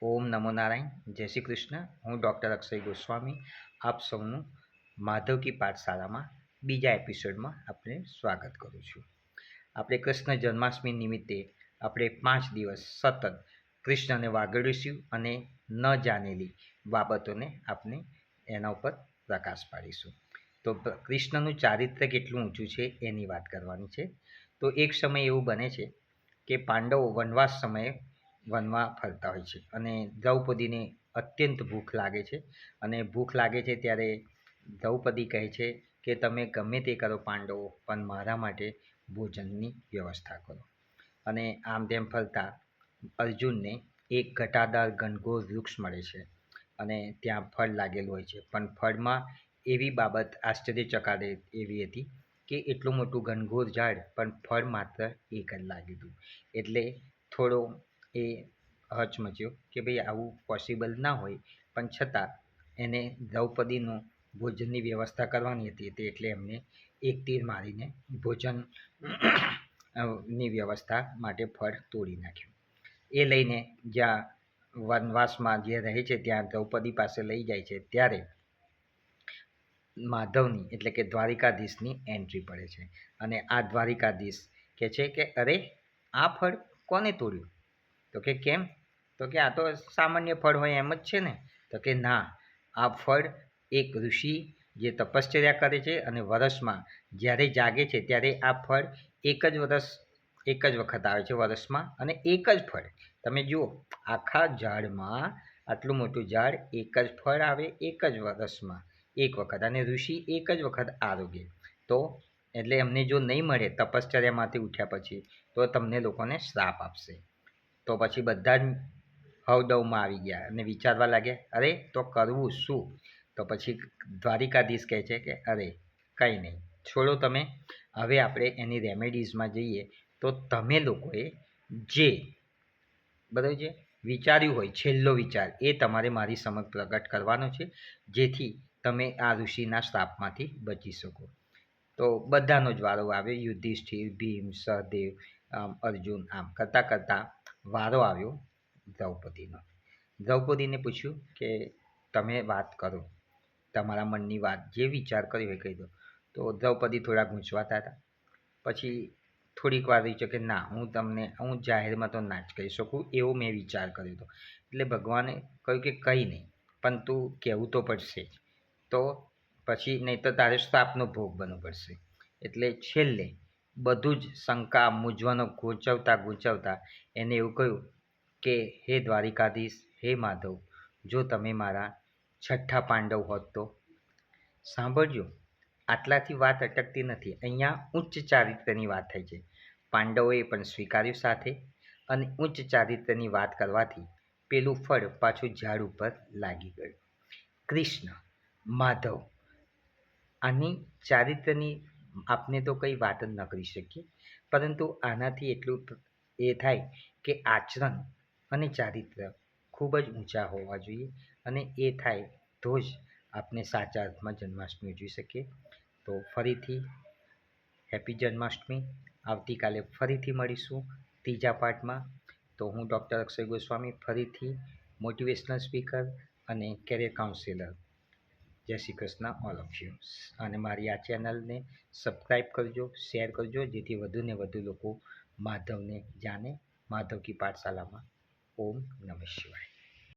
ઓમ નમો નારાયણ. જય શ્રી કૃષ્ણ. હું ડૉક્ટર અક્ષય ગોસ્વામી આપ સૌનું માધવ કી પાઠશાળામાં બીજા એપિસોડમાં આપણે સ્વાગત કરું છું. આપણે કૃષ્ણ જન્માષ્ટમી નિમિત્તે આપણે 5 દિવસ સતત કૃષ્ણને વાગડીશું અને ન જાણેલી બાબતોને આપણે એના ઉપર પ્રકાશ પાડીશું. તો કૃષ્ણનું ચારિત્ર્ય કેટલું ઊંચું છે એની વાત કરવાની છે. તો એક સમય એવું બને છે કે પાંડવો વનવાસ સમયે વનમાં ફરતા હોય છે અને દ્રૌપદીને અત્યંત ભૂખ લાગે છે અને ભૂખ લાગે છે ત્યારે દ્રૌપદી કહે છે કે તમે ગમે તે કરો પાંડવો, પણ મારા માટે ભોજનની વ્યવસ્થા કરો. અને આમ તેમ ફરતા અર્જુનને એક ઘટાદાર ઘનઘોર વૃક્ષ મળે છે અને ત્યાં ફળ લાગેલું હોય છે, પણ ફળમાં એવી બાબત આશ્ચર્ય ચકાડે એવી હતી કે એટલું મોટું ઘનઘોર ઝાડ પણ ફળ માત્ર એક જ લાગેલું. એટલે થોડો એ હચમચ્યો કે ભાઈ આવું પોસિબલ ના હોય, પણ છતાં એને દ્રૌપદીનું ભોજનની વ્યવસ્થા કરવાની હતી એટલે એમને એક તીર મારીને ભોજન ની વ્યવસ્થા માટે ફળ તોડી નાખ્યું. એ લઈને જ્યાં વનવાસમાં જે રહે છે ત્યાં દ્રૌપદી પાસે લઈ જાય છે ત્યારે માધવની એટલે કે દ્વારિકાધીશની એન્ટ્રી પડે છે અને આ દ્વારિકાધીશ કહે છે કે અરે આ ફળ કોને તોડ્યું? તો કે કેમ? તો કે આ તો સામાન્ય ફળ હોય એમ જ છે ને? તો કે ના, આ ફળ એક ઋષિ જે તપશ્ચર્યા કરે છે અને વર્ષમાં જ્યારે જાગે છે ત્યારે આ ફળ એક જ વખત આવે છે વર્ષમાં, અને એક જ ફળ. તમે જુઓ, આખા ઝાડમાં આટલું મોટું ઝાડ એક જ ફળ આવે એક જ વર્ષમાં એક વખત, અને ઋષિ એક જ વખત આરોગ્ય. તો એટલે એમને જો નહીં મળે તપશ્ચર્યામાંથી ઉઠ્યા પછી તો તમને લોકોને શ્રાપ આપશે. તો પછી બધા જ હવડવમાં આવી ગયા અને વિચારવા લાગ્યા અરે તો કરવું શું? તો પછી દ્વારિકાધીશ કહે છે કે અરે કંઈ નહીં, છોડો તમે. હવે આપણે એની રેમેડીઝમાં જઈએ. તો તમે લોકોએ જે બરાબર છે વિચાર્યું હોય, છેલ્લો વિચાર એ તમારે મારી સમક્ષ પ્રગટ કરવાનો છે, જેથી તમે આ ઋષિના શ્રાપમાંથી બચી શકો. તો બધાનો જ વારો આવ્યો. યુધિષ્ઠિર, ભીમ, સહદેવ, અર્જુન, આમ કરતાં કરતાં વારો આવ્યો દ્રૌપદીનો. દ્રૌપદીને પૂછ્યું કે તમે વાત કરો, તમારા મનની વાત, જે વિચાર કર્યો એ કહી દો. તો દ્રૌપદી થોડા ગૂંચવાતા હતા. પછી થોડીક વાર રહી છે કે ના, હું જાહેરમાં તો ના જ કહી શકું, એવો મેં વિચાર કર્યો હતો. એટલે ભગવાને કહ્યું કે કંઈ નહીં, પણ તું કહેવું તો પડશે જ. તો પછી નહીં તો તારે શ્રાપનો ભોગ બનવું પડશે. એટલે છેલ્લે બધું જ શંકા મૂંઝવણો ગૂંચવતા એને એવું કહ્યું કે હે દ્વારિકાધીશ, હે માધવ, જો તમે મારા છઠ્ઠા પાંડવ હોત તો. સાંભળજો, આટલાથી વાત અટકતી નથી. અહીંયા ઉચ્ચ ચારિત્ર્યની વાત થઈ છે. પાંડવોએ પણ સ્વીકાર્યું સાથે, અને ઉચ્ચ ચારિત્ર્યની વાત કરવાથી પેલું ફળ પાછું ઝાડ ઉપર લાગી ગયું. કૃષ્ણ, માધવ, આની ચારિત્ર્યની આપને તો કંઈ વાત જ ન કરી શકીએ, પરંતુ આનાથી એટલું એ થાય કે આચરણ અને ચારિત્ર્ય ખૂબ જ ઊંચા હોવા જોઈએ, અને એ થાય તો જ આપણે સાચા અર્થમાં જન્માષ્ટમી ઉજવી શકીએ. તો ફરીથી હેપી જન્માષ્ટમી. આવતીકાલે ફરીથી મળીશું ત્રીજા પાર્ટમાં. તો હું ડૉક્ટર અક્ષય ગોસ્વામી, ફરીથી મોટિવેશનલ સ્પીકર અને કેરિયર કાઉન્સિલર. જય Shri Krishna all of you. અને મારી આ ચેનલને સબસ્ક્રાઈબ કરજો, શેર કરજો, જેથી વધુને વધુ લોકો માધવને જાણે. માધવ કી પાઠશાલામાં. ઓમ નમઃ શિવાય.